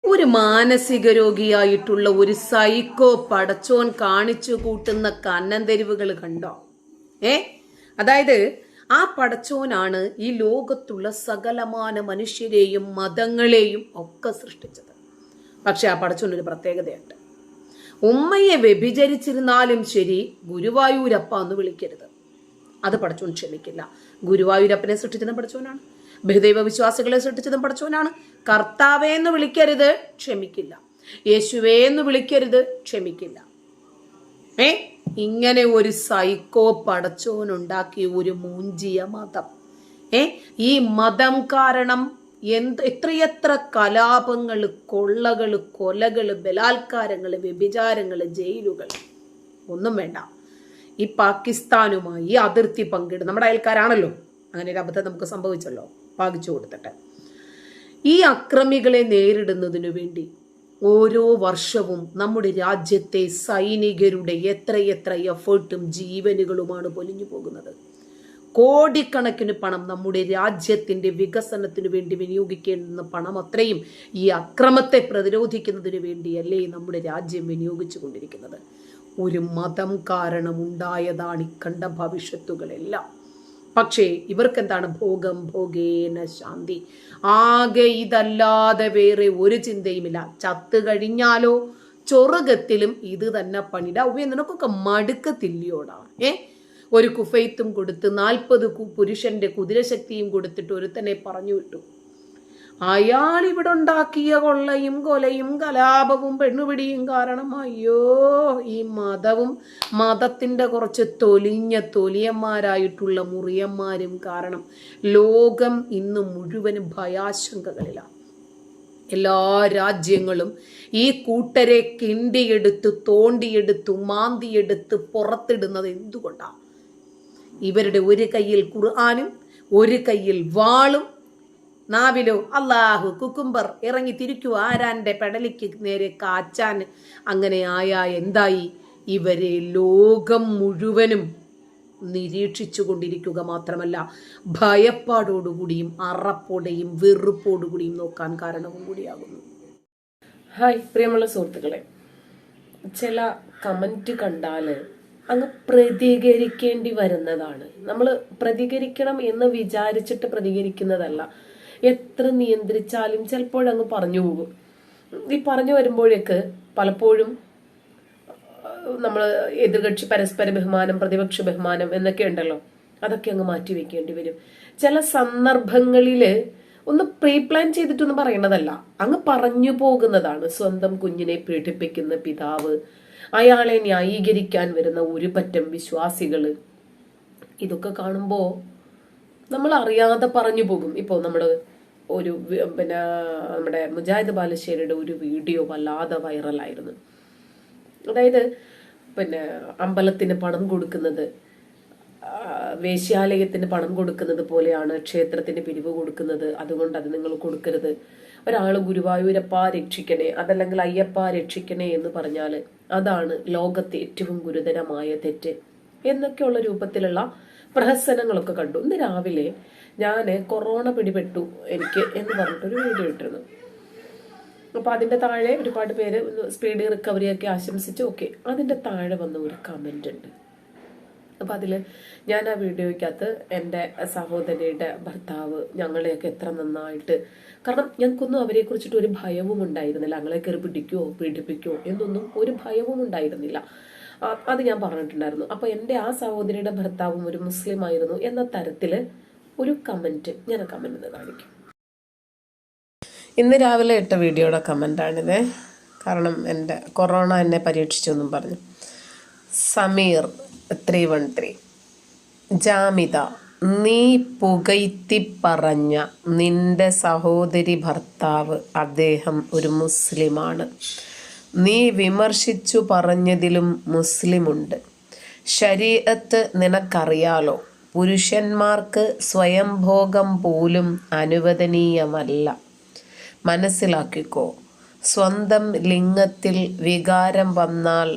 ഒരു മാനസിക രോഗിയായിട്ടുള്ള ഒരു സൈക്കോ പടച്ചോൻ കാണിച്ചു കൂട്ടുന്ന കന്നന്തെരിവുകൾ കണ്ടോ? അതായത് ആ പടച്ചോനാണ് ഈ ലോകത്തുള്ള സകലമാന മനുഷ്യരെയും മതങ്ങളെയും ഒക്കെ സൃഷ്ടിച്ചത്. പക്ഷെ ആ പടച്ചോനൊരു പ്രത്യേകതയുണ്ട്. ഉമ്മയെ വ്യഭിചരിച്ചിരുന്നാലും ശരി ഗുരുവായൂരപ്പ എന്ന് വിളിക്കരുത്. അത് പടച്ചോൻ ക്ഷമിക്കില്ല. ഗുരുവായൂരപ്പനെ സൃഷ്ടിച്ചതും പടച്ചോനാണ്. ബഹുദൈവ വിശ്വാസികളെ സൃഷ്ടിച്ചതും പടച്ചോനാണ്. കർത്താവേ എന്ന് വിളിക്കരുത്, ക്ഷമിക്കില്ല. യേശുവേ എന്ന് വിളിക്കരുത്, ക്ഷമിക്കില്ല. ഇങ്ങനെ ഒരു സൈക്കോ പടച്ചോനുണ്ടാക്കിയ ഒരു മൂഞ്ചിയ മതം. ഈ മതം കാരണം എത്രയെത്ര കലാപങ്ങള്, കൊള്ളകള്, കൊലകള്, ബലാത്കാരങ്ങള്, വ്യഭിചാരങ്ങള്, ജയിലുകൾ, ഒന്നും വേണ്ട. ഈ പാകിസ്ഥാനുമായി അതിർത്തി പങ്കിടും, നമ്മുടെ അയൽക്കാരാണല്ലോ, അങ്ങനെ ഒരു അബദ്ധം നമുക്ക് സംഭവിച്ചല്ലോ, പാകിച്ചു കൊടുത്തിട്ട്. ഈ അക്രമികളെ നേരിടുന്നതിനു വേണ്ടി ഓരോ വർഷവും നമ്മുടെ രാജ്യത്തെ സൈനികരുടെ എത്രയെത്ര എഫേർട്ടും ജീവനുകളുമാണ് പൊലിഞ്ഞു പോകുന്നത്. കോടിക്കണക്കിന് പണം നമ്മുടെ രാജ്യത്തിന്റെ വികസനത്തിനു വേണ്ടി വിനിയോഗിക്കേണ്ടുന്ന പണം അത്രയും ഈ അക്രമത്തെ പ്രതിരോധിക്കുന്നതിന് വേണ്ടിയല്ലേ നമ്മുടെ രാജ്യം വിനിയോഗിച്ചു കൊണ്ടിരിക്കുന്നത്. ഒരു മതം കാരണം ഉണ്ടായതാണ് ഇക്കണ്ട ഭവിഷ്യത്തുകളെല്ലാം. പക്ഷേ ഇവർക്കെന്താണ്? ഭോഗം ഭോഗേന ശാന്തി. ആകെ ഇതല്ലാതെ വേറെ ഒരു ചിന്തയുമില്ല. ചത്തു കഴിഞ്ഞാലോ ചൊറുകത്തിലും ഇത് തന്നെ പണിടാ. നിനക്കൊക്കെ മടുക്കത്തില്ലയോടാ? ഒരു കുഫൈത്തും കൊടുത്ത് 40 പുരുഷന്റെ കുതിരശക്തിയും കൊടുത്തിട്ട് ഒരുത്തനെ പറഞ്ഞു വിട്ടു. അയാൾ ഇവിടെ ഉണ്ടാക്കിയ കൊള്ളയും കൊലയും കലാപവും പെണ്ണുപിടിയും കാരണം അയ്യോ ഈ മതവും മതത്തിന്റെ കുറച്ച് തൊലിയന്മാരായിട്ടുള്ള മുറിയന്മാരും കാരണം ലോകം ഇന്ന് മുഴുവനും ഭയാശങ്കകളിലാണ്. എല്ലാ രാജ്യങ്ങളും ഈ കൂട്ടരെ കിണ്ടിയെടുത്ത് തോണ്ടിയെടുത്ത് മാന്തിയെടുത്ത് പുറത്തിടുന്നത് എന്തുകൊണ്ടാണ്? ഇവരുടെ ഒരു കയ്യിൽ ഖുർആനും ഒരു കയ്യിൽ വാളും, നാവിലോ അല്ലാഹു കുക്കുംബർ ഇറങ്ങി തിരിക്കുക ആരാന്റെ പെടലിക്ക് നേരെ കാച്ചാൻ. അങ്ങനെ എന്തായി? ഇവരെ ലോകം മുഴുവനും നിരീക്ഷിച്ചു കൊണ്ടിരിക്കുക മാത്രമല്ല ഭയപ്പാടോടുകൂടിയും അറപ്പോടെയും വെറുപ്പോടുകൂടിയും നോക്കാൻ കാരണവും കൂടിയാകുന്നു. ഹായ് പ്രിയമുള്ള സുഹൃത്തുക്കളെ, ചില കമന്റ് കണ്ടാല് അങ്ങ് പ്രതികരിക്കേണ്ടി വരുന്നതാണ്. നമ്മൾ പ്രതികരിക്കണം എന്ന് വിചാരിച്ചിട്ട് പ്രതികരിക്കുന്നതല്ല. എത്ര നിയന്ത്രിച്ചാലും ചിലപ്പോഴങ്ങ് പറഞ്ഞു പോകും. ഈ പറഞ്ഞു വരുമ്പോഴേക്ക് പലപ്പോഴും നമ്മൾ എതിർകക്ഷി പരസ്പര ബഹുമാനം, പ്രതിപക്ഷ ബഹുമാനം എന്നൊക്കെ ഉണ്ടല്ലോ, അതൊക്കെ അങ്ങ് മാറ്റി വെക്കേണ്ടി വരും. ചില സന്ദർഭങ്ങളില് ഒന്ന് പ്രീ പ്ലാൻ ചെയ്തിട്ടൊന്നും പറയണതല്ല, അങ്ങ് പറഞ്ഞു പോകുന്നതാണ്. സ്വന്തം കുഞ്ഞിനെ പീഡിപ്പിക്കുന്ന പിതാവ്, അയാളെ ന്യായീകരിക്കാൻ വരുന്ന ഒരു പറ്റം വിശ്വാസികള്, ഇതൊക്കെ കാണുമ്പോ നമ്മൾ അറിയാതെ പറഞ്ഞു പോകും. ഇപ്പോൾ നമ്മുടെ മുജാഹിദ് ബാലുശ്ശേരിയുടെ ഒരു വീഡിയോ വല്ലാതെ വൈറലായിരുന്നു. അതായത് അമ്പലത്തിന് പണം കൊടുക്കുന്നത്, വേശ്യാലയത്തിന് പണം കൊടുക്കുന്നത് പോലെയാണ് ക്ഷേത്രത്തിന് പിരിവ് കൊടുക്കുന്നത്, അതുകൊണ്ട് അത് നിങ്ങൾ കൊടുക്കരുത്. ഒരാൾ ഗുരുവായൂരപ്പ രക്ഷിക്കണേ, അതല്ലെങ്കിൽ അയ്യപ്പ രക്ഷിക്കണേ എന്ന് പറഞ്ഞാൽ അതാണ് ലോകത്തെ ഏറ്റവും ഗുരുതരമായ തെറ്റ് എന്നൊക്കെയുള്ള രൂപത്തിലുള്ള പ്രഹസനങ്ങളൊക്കെ കണ്ടു. ഇന്ന് രാവിലെ ഞാൻ കൊറോണ പിടിപെട്ടു എനിക്ക് എന്ന് പറഞ്ഞിട്ടൊരു വീഡിയോ ഇട്ടിരുന്നു. അപ്പൊ അതിന്റെ താഴെ ഒരുപാട് പേര് സ്പീഡ് റിക്കവറിയൊക്കെ ആശംസിച്ചു. ഓക്കെ, അതിന്റെ താഴെ വന്ന ഒരു കമന്റ് ഉണ്ട്. അപ്പൊ അതില് ഞാൻ ആ വീഡിയോയ്ക്കകത്ത് എൻ്റെ സഹോദരിയുടെ ഭർത്താവ് ഞങ്ങളെയൊക്കെ എത്ര നന്നായിട്ട്, കാരണം ഞങ്ങൾക്കൊന്നും അവരെ കുറിച്ചിട്ട് ഒരു ഭയവും ഉണ്ടായിരുന്നില്ല. ഞങ്ങളെ കയറി പിടിക്കുവോ പീഡിപ്പിക്കുവോ എന്നൊന്നും ഒരു ഭയവും ഉണ്ടായിരുന്നില്ല. അത് ഞാൻ പറഞ്ഞിട്ടുണ്ടായിരുന്നു. അപ്പൊ എൻ്റെ ആ സഹോദരിയുടെ ഭർത്താവും ഒരു മുസ്ലിം ആയിരുന്നു എന്ന തരത്തില് ഒരു കമന്റ് ഞാൻ ആ കമന്റ് കാണിക്കും. ഇന്ന് രാവിലെ ഇട്ട വീഡിയോയുടെ കമന്റാണിത്. കാരണം എൻ്റെ കൊറോണ എന്നെ പരീക്ഷിച്ചെന്നും പറഞ്ഞു. സമീർ 313, ജാമിത, നീ പുകഴ്ത്തി പറഞ്ഞ നിന്റെ സഹോദരി ഭർത്താവ് അദ്ദേഹം ഒരു മുസ്ലിമാണ്. നീ വിമർശിച്ചു പറഞ്ഞതിലും മുസ്ലിമുണ്ട്. ശരീഅത്ത് നിനക്കറിയാലോ, പുരുഷന്മാർക്ക് സ്വയംഭോഗം പോലും അനുവദനീയമല്ല. മനസ്സിലാക്കിക്കോ. സ്വന്തം ലിംഗത്തിൽ വികാരം വന്നാൽ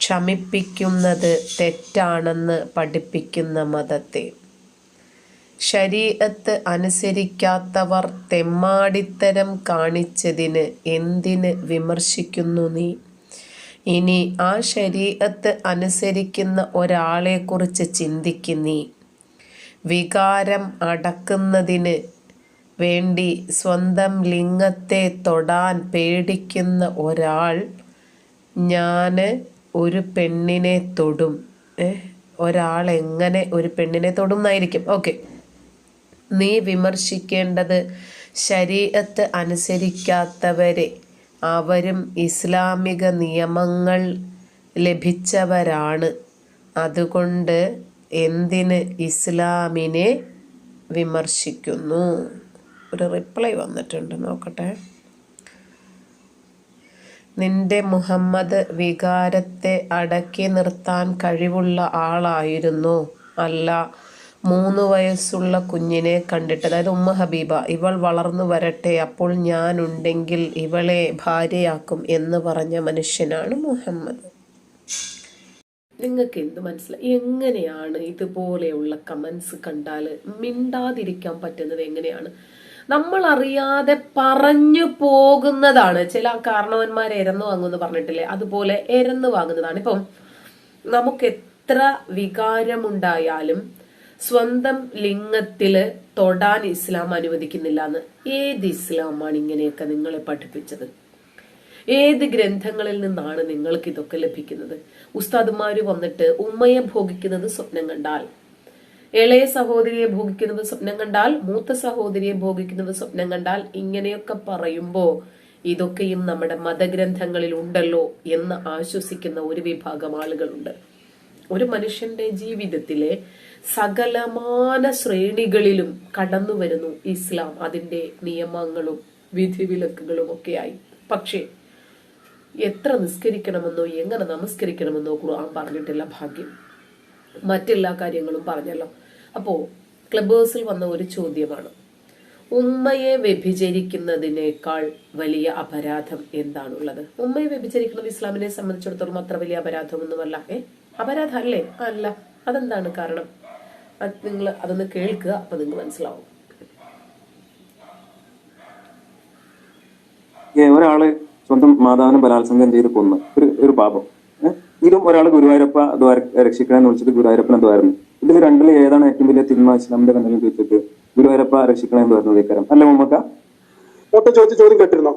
ക്ഷമിപ്പിക്കുന്നത് തെറ്റാണെന്ന് പഠിപ്പിക്കുന്ന മതത്തെ. ശരീഅത്ത് അനുസരിക്കാത്തവർ തെമ്മാടിത്തരം കാണിച്ചതിന് എന്തിന് വിമർശിക്കുന്നു നീ? ഇനി ആ ശരീഅത്ത് അനുസരിക്കുന്ന ഒരാളെക്കുറിച്ച് ചിന്തിക്കുന്നീ. വികാരം അടക്കുന്നതിന് വേണ്ടി സ്വന്തം ലിംഗത്തെ തൊടാൻ പേടിക്കുന്ന ഒരാൾ ഞാൻ ഒരു പെണ്ണിനെ തൊടും. ഒരാൾ എങ്ങനെ ഒരു പെണ്ണിനെ തൊടും എന്നായിരിക്കും. ഓക്കെ, നീ വിമർശിക്കേണ്ടത് ശരീഅത്ത് അനുസരിക്കാത്തവരെ. അവരും ഇസ്ലാമിക നിയമങ്ങൾ ലഭിച്ചവരാണ്. അതുകൊണ്ട് എന്തിന് ഇസ്ലാമിനെ വിമർശിക്കുന്നു? ഒരു റിപ്ലൈ വന്നിട്ടുണ്ട്, നോക്കട്ടെ. നിന്റെ മുഹമ്മദ് വികാരത്തെ അടക്കി നിർത്താൻ കഴിവുള്ള ആളായിരുന്നു. അല്ല, 3 വയസ്സുള്ള കുഞ്ഞിനെ കണ്ടിട്ട്, അതായത് ഉമ്മ ഹബീബ, ഇവൾ വളർന്നു വരട്ടെ, അപ്പോൾ ഞാനുണ്ടെങ്കിൽ ഇവളെ ഭാര്യയാക്കും എന്ന് പറഞ്ഞ മനുഷ്യനാണ് മുഹമ്മദ്. നിങ്ങൾക്ക് എന്ത് മനസ്സിലായി? എങ്ങനെയാണ് ഇതുപോലെയുള്ള കമന്റ്സ് കണ്ടാൽ മിണ്ടാതിരിക്കാൻ പറ്റുന്നത്? എങ്ങനെയാണ്? നമ്മൾ അറിയാതെ പറഞ്ഞു പോകുന്നതാണ്. ചില കാരണവന്മാരെ എരന്നു വാങ്ങുമെന്ന് പറഞ്ഞിട്ടില്ലേ, അതുപോലെ എരന്നു വാങ്ങുന്നതാണ്. ഇപ്പം നമുക്ക് എത്ര വികാരമുണ്ടായാലും സ്വന്തം ലിംഗത്തില് തൊടാൻ ഇസ്ലാം അനുവദിക്കുന്നില്ല എന്ന്. ഏത് ഇസ്ലാമാണ് ഇങ്ങനെയൊക്കെ നിങ്ങളെ പഠിപ്പിച്ചത്? ഏത് ഗ്രന്ഥങ്ങളിൽ നിന്നാണ് നിങ്ങൾക്ക് ഇതൊക്കെ ലഭിക്കുന്നത്? ഉസ്താദുമാര് വന്നിട്ട് ഉമ്മയെ ഭോഗിക്കുന്നത് സ്വപ്നം കണ്ടാൽ, ഇളയ സഹോദരിയെ ഭോഗിക്കുന്നത് സ്വപ്നം കണ്ടാൽ, മൂത്ത സഹോദരിയെ ഭോഗിക്കുന്നത് സ്വപ്നം കണ്ടാൽ, ഇങ്ങനെയൊക്കെ പറയുമ്പോ ഇതൊക്കെയും നമ്മുടെ മതഗ്രന്ഥങ്ങളിൽ ഉണ്ടല്ലോ എന്ന് ആശ്വസിക്കുന്ന ഒരു വിഭാഗം ആളുകളുണ്ട്. ഒരു മനുഷ്യന്റെ ജീവിതത്തിലെ സകലമാന ശ്രേണികളിലും കടന്നു വരുന്നു ഇസ്ലാം, അതിന്റെ നിയമങ്ങളും വിധിവിലക്കുകളും ഒക്കെയായി. പക്ഷേ എത്ര നിസ്കരിക്കണമെന്നോ എങ്ങനെ നമസ്കരിക്കണമെന്നോ ഖുർആൻ പറഞ്ഞിട്ടില്ല. ഭാഗ്യം, മറ്റെല്ലാ കാര്യങ്ങളും പറഞ്ഞല്ലോ. അപ്പോ ക്ലബ് ഹൗസിൽ വന്ന ഒരു ചോദ്യമാണ്, ഉമ്മയെ വ്യഭിചരിക്കുന്നതിനേക്കാൾ വലിയ അപരാധം എന്താണുള്ളത്? ഉമ്മയെ വ്യഭിചരിക്കുന്നത് ഇസ്ലാമിനെ സംബന്ധിച്ചിടത്തോളം അത്ര വലിയ അപരാധമൊന്നുമല്ല. അപരാധം അല്ലേ? അല്ല. അതെന്താണ് കാരണം? നിങ്ങൾ അതൊന്ന് കേൾക്കുക, അപ്പൊ നിങ്ങൾക്ക് മനസ്സിലാവും. ഒരാള് സ്വന്തം മാതാവിനെ ബലാത്സംഗം ചെയ്ത് കൊന്ന് ഒരു പാപം. ഇതും ഒരാൾ ഗുരുവായൂരപ്പ രക്ഷിക്കണമെന്ന് വിളിച്ചിട്ട് ഗുരുവായൂരപ്പനെ ദ്വാരുന്നു. ഇതിൽ രണ്ടിൽ ഏതാണ് ഏറ്റവും വലിയ തിന്മ ഇസ്ലാമിന്റെ കണ്ണിൽ ചോദിച്ചിട്ട് ഗുരുവായൂരപ്പ രക്ഷിക്കണമെന്ന് പറയുന്നത് ഇക്കാരം അല്ല? മുമ്പക്ക ചോദ്യം കേട്ടിരുന്നോ?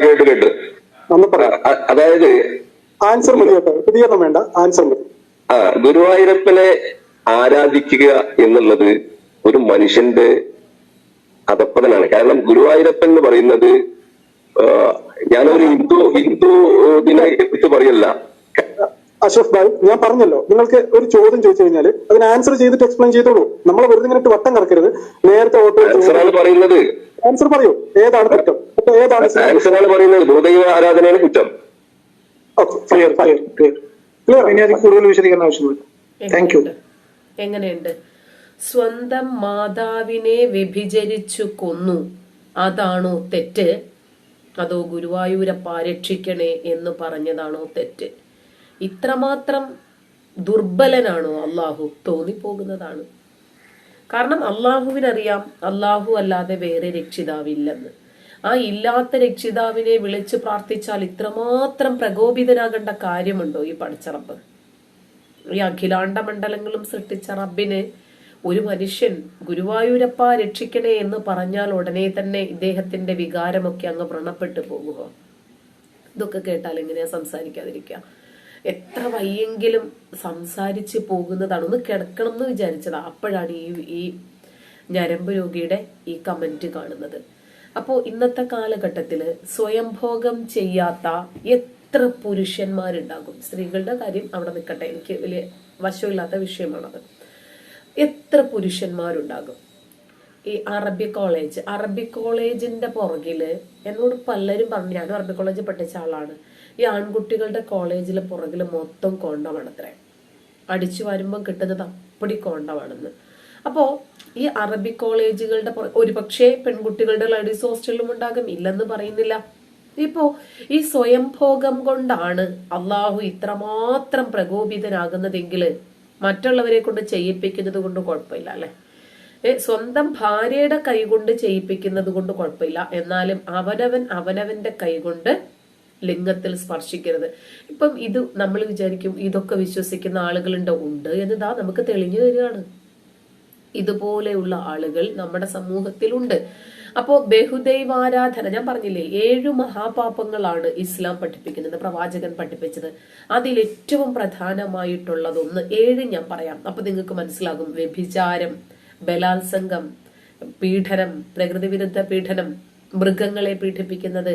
കേട്ടു. അതായത് ആൻസർ മതി കേട്ടോ, പ്രതികരണം വേണ്ട, ആൻസർ മതി. ഗുരുവായൂരപ്പനെ ആരാധിക്കുക എന്നുള്ളത് ഒരു മനുഷ്യന്റെ അധപ്പതനാണ്. കാരണം ഗുരുവായൂരപ്പൻ എന്ന് പറയുന്നത് ഞാനൊരു ഹിന്ദു ഇതിനെ കുറിച്ച് പറയല്ല. അഷ്റഫ് ഭായ്, ഞാൻ പറഞ്ഞല്ലോ, നിങ്ങൾക്ക് ഒരു ചോദ്യം ചോദിച്ചു കഴിഞ്ഞാൽ അതിന് ആൻസർ ചെയ്തിട്ട് എക്സ്പ്ലെയിൻ ചെയ്തോളൂ. നമ്മൾ വെറുതെ ഇങ്ങനെ വട്ടം കറക്കരുത്. നേരത്തെ പറയുന്നത് ആൻസർ പറയൂ. ഏതാണ് കുറ്റം? ഏതാണ് ആൻസറാണ് പറയുന്നത്? ഭൂദൈവ ആരാധനയാണ് കുറ്റം. കൂടുതൽ വിശദീകരണം ആവശ്യമില്ല. Thank you. എങ്ങനെയുണ്ട്? സ്വന്തം മാതാവിനെ വ്യഭിചരിച്ചു കൊന്നു, അതാണോ തെറ്റ്? അതോ ഗുരുവായൂരപ്പ രക്ഷിക്കണേ എന്ന് പറഞ്ഞതാണോ തെറ്റ്? ഇത്രമാത്രം ദുർബലനാണോ അള്ളാഹു? തോന്നിപ്പോകുന്നതാണ്. കാരണം അള്ളാഹുവിനറിയാം അള്ളാഹു അല്ലാതെ വേറെ രക്ഷിതാവില്ലെന്ന്. ആ ഇല്ലാത്ത രക്ഷിതാവിനെ വിളിച്ച് പ്രാർത്ഥിച്ചാൽ ഇത്രമാത്രം പ്രകോപിതനാകേണ്ട കാര്യമുണ്ടോ ഈ പടച്ചറബ്? ഈ അഖിലാണ്ട മണ്ഡലങ്ങളും സൃഷ്ടിച്ച റബ്ബിന് ഒരു മനുഷ്യൻ ഗുരുവായൂരപ്പ രക്ഷിക്കണേ എന്ന് പറഞ്ഞാൽ ഉടനെ തന്നെ ഇദ്ദേഹത്തിന്റെ വികാരമൊക്കെ അങ്ങ് വ്രണപ്പെട്ടു പോകുക. ഇതൊക്കെ കേട്ടാൽ എങ്ങനെയാ സംസാരിക്കാതിരിക്കുക? എത്ര വയ്യെങ്കിലും സംസാരിച്ച് പോകുന്നതാണ്. ഒന്ന് കിടക്കണം എന്ന് വിചാരിച്ചതാ, അപ്പോഴാണ് ഈ ഞരമ്പ് രോഗിയുടെ ഈ കമന്റ് കാണുന്നത്. അപ്പോ ഇന്നത്തെ കാലഘട്ടത്തില് സ്വയംഭോഗം ചെയ്യാത്ത എത്ര പുരുഷന്മാരുണ്ടാകും? സ്ത്രീകളുടെ കാര്യം അവിടെ നിൽക്കട്ടെ, എനിക്ക് വലിയ വശമില്ലാത്ത വിഷയമാണത്. എത്ര പുരുഷന്മാരുണ്ടാകും? ഈ അറബി കോളേജിന്റെ പുറകില് എന്നോട് പലരും പറഞ്ഞു, ഞാനും അറബി കോളേജിൽ പഠിച്ച ആളാണ്, ഈ ആൺകുട്ടികളുടെ കോളേജിലെ പുറകില് മൊത്തം കോണ്ടമാണത്രേ. അടിച്ചു വരുമ്പം കിട്ടുന്നത് അപ്പടി കോണ്ടമാണെന്ന്. അപ്പോ ഈ അറബി കോളേജുകളുടെ ഒരു പക്ഷേ പെൺകുട്ടികളുടെ ലേഡീസ് ഹോസ്റ്റലിലും ഉണ്ടാകും, ഇല്ലെന്ന് പറയുന്നില്ല. ഇപ്പോ ഈ സ്വയംഭോഗം കൊണ്ടാണ് അള്ളാഹു ഇത്രമാത്രം പ്രകോപിതനാകുന്നതെങ്കിൽ മറ്റുള്ളവരെ കൊണ്ട് ചെയ്യിപ്പിക്കുന്നത് കൊണ്ട് കുഴപ്പമില്ല അല്ലെ? സ്വന്തം ഭാര്യയുടെ കൈകൊണ്ട് ചെയ്യിപ്പിക്കുന്നത് കൊണ്ട് കുഴപ്പമില്ല, എന്നാലും അവനവന്റെ കൈകൊണ്ട് ലിംഗത്തിൽ സ്പർശിക്കരുത്. ഇപ്പം ഇത് നമ്മൾ വിചാരിക്കും ഇതൊക്കെ വിശ്വസിക്കുന്ന ആളുകളുണ്ട്, ഉണ്ട് എന്നതാ നമുക്ക് തെളിഞ്ഞു തരികയാണ്. ഇതുപോലെയുള്ള ആളുകൾ നമ്മുടെ സമൂഹത്തിലുണ്ട്. അപ്പോ ബഹുദൈവാരാധന, ഞാൻ പറഞ്ഞില്ലേ 7 മഹാപാപങ്ങളാണ് ഇസ്ലാം പഠിപ്പിക്കുന്നത്, പ്രവാചകൻ പഠിപ്പിച്ചത്. അതിൽ ഏറ്റവും പ്രധാനമായിട്ടുള്ളതൊന്ന് 7 ഞാൻ പറയാം, അപ്പൊ നിങ്ങൾക്ക് മനസ്സിലാകും. വ്യഭിചാരം, ബലാത്സംഗം, പീഡനം, പ്രകൃതി വിരുദ്ധ പീഡനം, മൃഗങ്ങളെ പീഡിപ്പിക്കുന്നത്,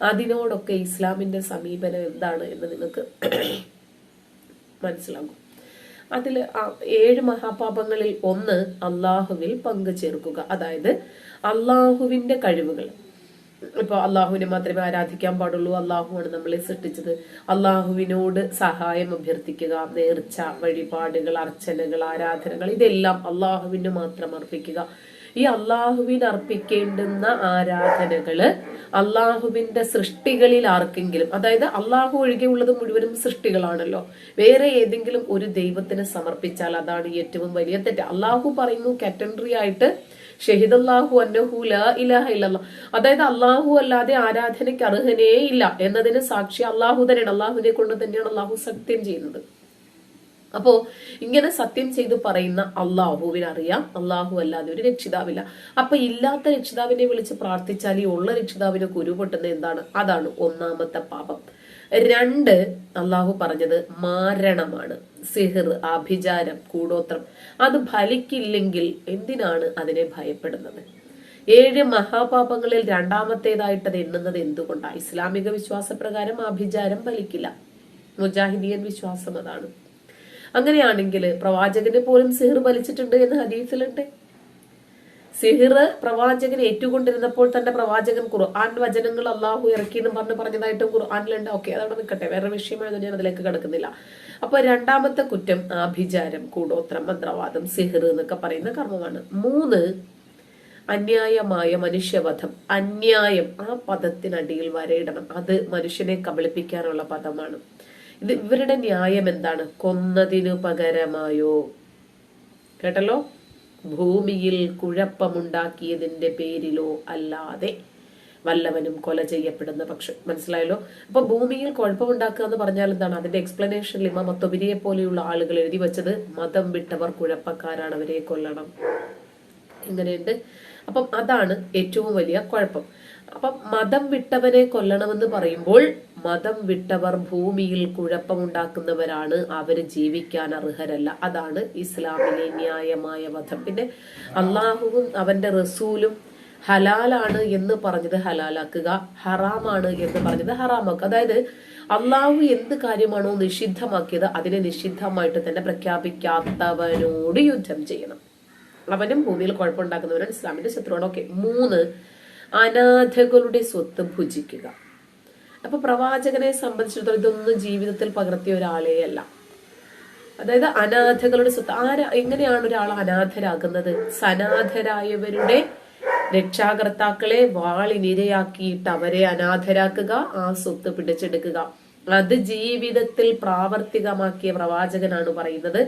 അതിനോടൊക്കെ ഇസ്ലാമിന്റെ സമീപനം എന്താണ് എന്ന് നിങ്ങൾക്ക് മനസ്സിലാകും. അതിൽ 7 മഹാപാപങ്ങളിൽ ഒന്ന് അള്ളാഹുവിൽ പങ്കു ചേർക്കുക. അതായത് അള്ളാഹുവിന്റെ കഴിവുകൾ, ഇപ്പൊ അള്ളാഹുവിനെ മാത്രമേ ആരാധിക്കാൻ പാടുള്ളൂ, അള്ളാഹുവാണ് നമ്മളെ സൃഷ്ടിച്ചത്, അള്ളാഹുവിനോട് സഹായം അഭ്യർത്ഥിക്കുക, നേർച്ച, വഴിപാടുകൾ, അർച്ചനകൾ, ആരാധനകൾ, ഇതെല്ലാം അള്ളാഹുവിന് മാത്രം അർപ്പിക്കുക. ഈ അള്ളാഹുവിന് അർപ്പിക്കേണ്ടുന്ന ആരാധനകള് അള്ളാഹുവിന്റെ സൃഷ്ടികളിൽ ആർക്കെങ്കിലും, അതായത് അള്ളാഹു ഒഴികെയുള്ളത് മുഴുവനും സൃഷ്ടികളാണല്ലോ, വേറെ ഏതെങ്കിലും ഒരു ദൈവത്തിന് സമർപ്പിച്ചാൽ അതാണ് ഏറ്റവും വലിയ തെറ്റ്. അള്ളാഹു പറയുന്നു കാറ്റഗറി ആയിട്ട് ഷഹിദല്ലാഹു അന്നഹു ലാ ഇലാഹ ഇല്ലല്ലാഹ്, അതായത് അള്ളാഹു അല്ലാതെ ആരാധനയ്ക്ക് അർഹനേ ഇല്ല എന്നതിന് സാക്ഷി അള്ളാഹു തന്നെയാണ്. അള്ളാഹുവിനെ കൊണ്ട് തന്നെയാണ് അള്ളാഹു സത്യം ചെയ്യുന്നത്. അപ്പോ ഇങ്ങനെ സത്യം ചെയ്തു പറയുന്ന അള്ളാഹുവിനെ അറിയാം, അള്ളാഹു അല്ലാതെ ഒരു രക്ഷിതാവില്ല. അപ്പൊ ഇല്ലാത്ത രക്ഷിതാവിനെ വിളിച്ച് പ്രാർത്ഥിച്ചാൽ ഈ ഉള്ള രക്ഷിതാവിനെ കുരുപൊട്ടുന്നത് എന്താണ്? അതാണ് ഒന്നാമത്തെ പാപം. 2, അള്ളാഹു പറഞ്ഞത് മാരണമാണ്. സിഹിർ, ആഭിചാരം, കൂടോത്രം, അത് ഫലിക്കില്ലെങ്കിൽ എന്തിനാണ് അതിനെ ഭയപ്പെടുന്നത്? 7 മഹാപാപങ്ങളിൽ രണ്ടാമത്തേതായിട്ടത് എണ്ണുന്നത് എന്തുകൊണ്ടാണ്? ഇസ്ലാമിക വിശ്വാസപ്രകാരം ആഭിചാരം ഫലിക്കില്ല, മുജാഹിദിയൻ വിശ്വാസം അതാണ്. അങ്ങനെയാണെങ്കിൽ പ്രവാചകന് പോലും സിഹിർ ഫലിച്ചിട്ടുണ്ട് എന്ന് ഹദീസിലുണ്ട്. സിഹിർ പ്രവാചകൻ ഏറ്റുകൊണ്ടിരുന്നപ്പോൾ തന്നെ പ്രവാചകൻ ഖുർആൻ വചനങ്ങൾ അള്ളാഹു ഇറക്കി എന്ന് പറഞ്ഞതായിട്ടും ഖുർആനിലുണ്ട്. ഓക്കെ, അതവിടെ നിൽക്കട്ടെ, വേറെ വിഷയമായത് ഞാൻ അതിലേക്ക് കിടക്കുന്നില്ല. അപ്പൊ രണ്ടാമത്തെ കുറ്റം ആഭിചാരം, കൂടോത്രം, മന്ത്രവാദം, സിഹിർ എന്നൊക്കെ പറയുന്ന കർമ്മമാണ്. 3, അന്യായമായ മനുഷ്യവധം. അന്യായം, ആ പദത്തിനടിയിൽ വരയിടണം. അത് മനുഷ്യനെ കബളിപ്പിക്കാനുള്ള പദമാണ്. ഇവരുടെ ന്യായം എന്താണ്? കൊന്നതിനു പകരമായോ, കേട്ടല്ലോ, ഭൂമിയിൽ കുഴപ്പമുണ്ടാക്കിയതിന്റെ പേരിലോ അല്ലാതെ വല്ലവനും കൊല ചെയ്യപ്പെടുന്ന പക്ഷം. മനസ്സിലായല്ലോ? അപ്പൊ ഭൂമിയിൽ കുഴപ്പമുണ്ടാക്കുക എന്ന് പറഞ്ഞാൽ എന്താണ്? അതിന്റെ എക്സ്പ്ലനേഷനിൽ ഇമാം അത്തൊബരിയെ പോലെയുള്ള ആളുകൾ എഴുതി വെച്ചത് മതം വിട്ടവർ കുഴപ്പക്കാരാണ്, അവരെ കൊല്ലണം. ഇങ്ങനെയുണ്ട്. അപ്പം അതാണ് ഏറ്റവും വലിയ കുഴപ്പം. അപ്പം മതം വിട്ടവനെ കൊല്ലണമെന്ന് പറയുമ്പോൾ മതം വിട്ടവർ ഭൂമിയിൽ കുഴപ്പമുണ്ടാക്കുന്നവരാണ്, അവര് ജീവിക്കാൻ അർഹരല്ല. അതാണ് ഇസ്ലാമിലെ ന്യായമായ വധം. പിന്നെ അള്ളാഹുവും അവന്റെ റസൂലും ഹലാലാണ് എന്ന് പറഞ്ഞത് ഹലാലാക്കുക, ഹറാമാണ് എന്ന് പറഞ്ഞത് ഹറാമാക്കുക. അതായത് അള്ളാഹു എന്ത് കാര്യമാണോ നിഷിദ്ധമാക്കിയത് അതിനെ നിഷിദ്ധമായിട്ട് തന്നെ പ്രഖ്യാപിക്കാത്തവനോട് യുദ്ധം ചെയ്യണം. അവനും ഭൂമിയിൽ കുഴപ്പമുണ്ടാക്കുന്നവരാണ്, ഇസ്ലാമിന്റെ ശത്രുവാണ്. ഓക്കെ. 3, അനാഥകളുടെ സ്വത്ത് ഭുജിക്കുക. അപ്പൊ പ്രവാചകനെ സംബന്ധിച്ചിടത്തോളം ഇതൊന്നും ജീവിതത്തിൽ പകർത്തിയ ഒരാളേ അല്ല. അതായത് അനാഥകളുടെ സ്വത്ത് എങ്ങനെയാണ് ഒരാൾ അനാഥരാകുന്നത്? സനാഥരായവരുടെ രക്ഷാകർത്താക്കളെ വാളിനിരയാക്കിയിട്ട് അവരെ അനാഥരാക്കുക, ആ സ്വത്ത് പിടിച്ചെടുക്കുക. അത് ജീവിതത്തിൽ പ്രാവർത്തികമാക്കിയ പ്രവാചകനാണ് പറയുന്നത്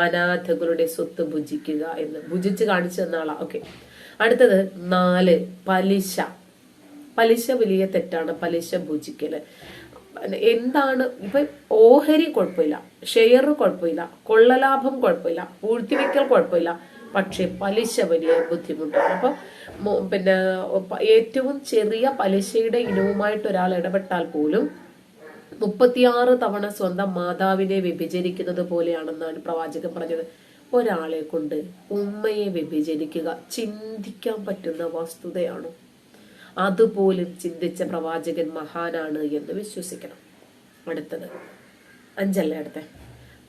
അനാഥകളുടെ സ്വത്ത് ഭുജിക്കുക എന്ന്. ഭുജിച്ച് കാണിച്ചു തന്ന ആളാ. ഓക്കെ. അടുത്തത് 4, പലിശ. പലിശ വലിയ തെറ്റാണ്, പലിശ ഭുജിക്കല്. എന്താണ്? ഇപ്പൊ ഓഹരി കുഴപ്പമില്ല, ഷെയർ കുഴപ്പമില്ല, കൊള്ളലാഭം കുഴപ്പമില്ല, പൂഴ്ത്തിവെക്കൽ കുഴപ്പമില്ല, പക്ഷെ പലിശ വലിയ ബുദ്ധിമുട്ടാണ്. അപ്പൊ പിന്നെ ഏറ്റവും ചെറിയ പലിശയുടെ ഇനവുമായിട്ട് ഒരാൾ ഇടപെട്ടാൽ പോലും 36 തവണ സ്വന്തം മാതാവിനെ വ്യഭിചരിക്കുന്നത് പോലെയാണെന്നാണ് പ്രവാചകൻ പറഞ്ഞത്. ഒരാളെ കൊണ്ട് ഉമ്മയെ വ്യഭിചരിക്കുക ചിന്തിക്കാൻ പറ്റുന്ന വസ്തുതയാണോ? അതുപോലും ചിന്തിച്ച പ്രവാചകൻ മഹാനാണ് എന്ന് വിശ്വസിക്കണം. അടുത്തത് 5 അല്ലേ? അടുത്ത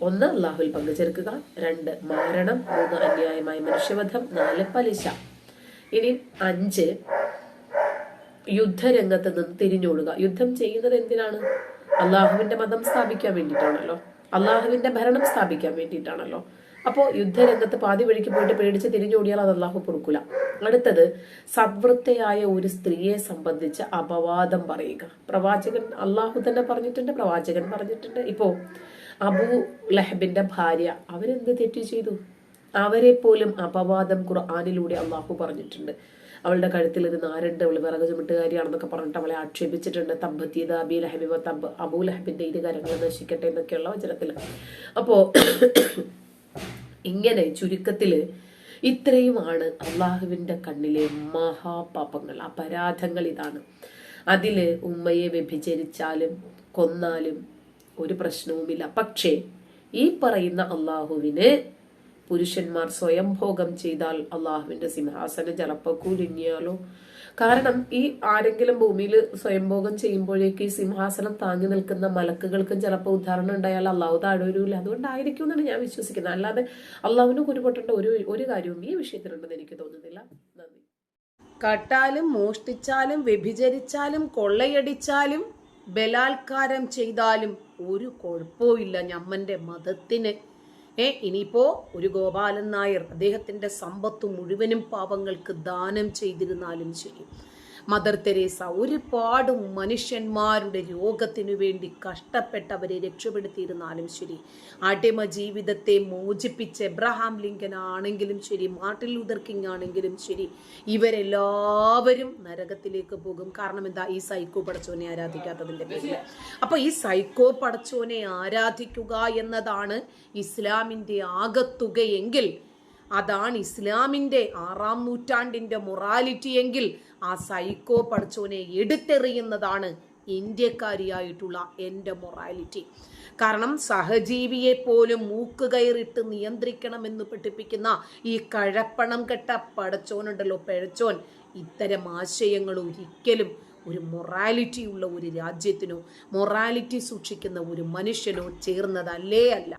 1 അള്ളാഹുവിൽ പങ്കുചേർക്കുക, 2 മാരണം, 3 അന്യായമായ മനുഷ്യവധം, 4 പലിശ. ഇനി 5 യുദ്ധരംഗത്ത് നിന്ന് തിരിഞ്ഞോടുക. യുദ്ധം ചെയ്യുന്നത് എന്തിനാണ്? അള്ളാഹുവിന്റെ മതം സ്ഥാപിക്കാൻ വേണ്ടിയിട്ടാണല്ലോ, അള്ളാഹുവിന്റെ ഭരണം സ്ഥാപിക്കാൻ വേണ്ടിയിട്ടാണല്ലോ. അപ്പോ യുദ്ധരംഗത്ത് പാതി വഴിക്ക് പോയിട്ട് പേടിച്ച് തിരിഞ്ഞോടിയാൽ അത് അള്ളാഹു പൊറുക്കൂല. അടുത്തത് സദ്വൃത്തയായ ഒരു സ്ത്രീയെ സംബന്ധിച്ച് അപവാദം പറയുക. പ്രവാചകൻ അള്ളാഹു തന്നെ പറഞ്ഞിട്ടുണ്ട്, പ്രവാചകൻ പറഞ്ഞിട്ടുണ്ട്. ഇപ്പോ അബൂ ലഹബിന്റെ ഭാര്യ അവരെന്ത് തെറ്റ് ചെയ്തു? അവരെ പോലും അപവാദം ഖുർആനിലൂടെ അള്ളാഹു പറഞ്ഞിട്ടുണ്ട്. അവളുടെ കഴുത്തിൽ ഒരു നാരുണ്ട്, അവൾ വിറക് ചുമട്ടുകാരിയാണെന്നൊക്കെ പറഞ്ഞിട്ട് അവളെ ആക്ഷേപിച്ചിട്ടുണ്ട്. തബ്ബത്തീദ അബീ ലഹബി വ തബ്ബ, അബൂ ലഹബിന്റെ ഇരു കരങ്ങൾ നശിക്കട്ടെ എന്നൊക്കെയുള്ള വചനത്തിൽ. അപ്പോ ഇങ്ങനെ ചുരുക്കത്തില് ഇത്രയുമാണ് അള്ളാഹുവിന്റെ കണ്ണിലെ മഹാപാപങ്ങൾ, അപരാധങ്ങൾ ഇതാണ്. അതില് ഉമ്മയെ വ്യഭിചരിച്ചാലും കൊന്നാലും ഒരു പ്രശ്നവുമില്ല. പക്ഷേ ഈ പറയുന്ന അള്ളാഹുവിന് പുരുഷന്മാർ സ്വയം ഭോഗം ചെയ്താൽ അള്ളാഹുവിന്റെ സിംഹാസനം ചിലപ്പോൾ കുലുങ്ങിയാലോ. കാരണം ഈ ആരെങ്കിലും ഭൂമിയിൽ സ്വയംഭോഗം ചെയ്യുമ്പോഴേക്ക് ഈ സിംഹാസനം താങ്ങി നിൽക്കുന്ന മലക്കുകൾക്കും ചിലപ്പോൾ ഉദാഹരണം ഉണ്ടായാൽ അള്ളാഹു താഴെ വരൂല. അതുകൊണ്ടായിരിക്കും എന്നാണ് ഞാൻ വിശ്വസിക്കുന്നത്. അല്ലാതെ അള്ളാഹുവിന് കുരുപൊട്ടേണ്ട ഒരു കാര്യവും ഈ വിഷയത്തിലുണ്ടെന്ന് എനിക്ക് തോന്നുന്നില്ല. നന്ദി. കട്ടാലും മോഷ്ടിച്ചാലും വ്യഭിചരിച്ചാലും കൊള്ളയടിച്ചാലും ബലാത്കാരം ചെയ്താലും ഒരു കുഴപ്പമില്ല ഞമ്മന്റെ മതത്തിന്. ഇനിയിപ്പോ ഒരു ഗോപാലൻ നായർ അദ്ദേഹത്തിന്റെ സമ്പത്ത് മുഴുവനും പാവങ്ങൾക്ക് ദാനം ചെയ്തിരുന്നാലും ശരി, മദർ തെരേസ ഒരുപാട് മനുഷ്യന്മാരുടെ രോഗത്തിനു വേണ്ടി കഷ്ടപ്പെട്ടവരെ രക്ഷപ്പെടുത്തിയിരുന്നാലും ശരി, അടിമ ജീവിതത്തെ മോചിപ്പിച്ച എബ്രഹാം ലിങ്കൻ ആണെങ്കിലും ശരി, മാർട്ടിൻ ലൂതർ കിങ് ആണെങ്കിലും ശരി, ഇവരെല്ലാവരും നരകത്തിലേക്ക് പോകും. കാരണം എന്താ? ഈ സൈക്കോ പടച്ചോനെ ആരാധിക്കാത്തതിന്റെ പേരിൽ. അപ്പൊ ഈ സൈക്കോ പടച്ചോനെ ആരാധിക്കുക എന്നതാണ് ഇസ്ലാമിന്റെ ആകത്തുകയെങ്കിൽ, അതാണ് ഇസ്ലാമിന്റെ 6-ാം നൂറ്റാണ്ടിന്റെ മൊറാലിറ്റി എങ്കിൽ, ആ സൈക്കോ പടച്ചോനെ എടുത്തെറിയുന്നതാണ് ഇന്ത്യക്കാരിയായിട്ടുള്ള എൻ്റെ മൊറാലിറ്റി. കാരണം സഹജീവിയെ പോലും മൂക്കുകയറിട്ട് നിയന്ത്രിക്കണമെന്ന് പഠിപ്പിക്കുന്ന ഈ കഴപ്പണം കെട്ട പടച്ചോനുണ്ടല്ലോ, പിഴച്ചോൻ, ഇത്തരം ആശയങ്ങൾ ഒരിക്കലും ഒരു മൊറാലിറ്റി ഉള്ള ഒരു രാജ്യത്തിനോ മൊറാലിറ്റി സൂക്ഷിക്കുന്ന ഒരു മനുഷ്യനോ ചേർന്നതല്ലേ അല്ല.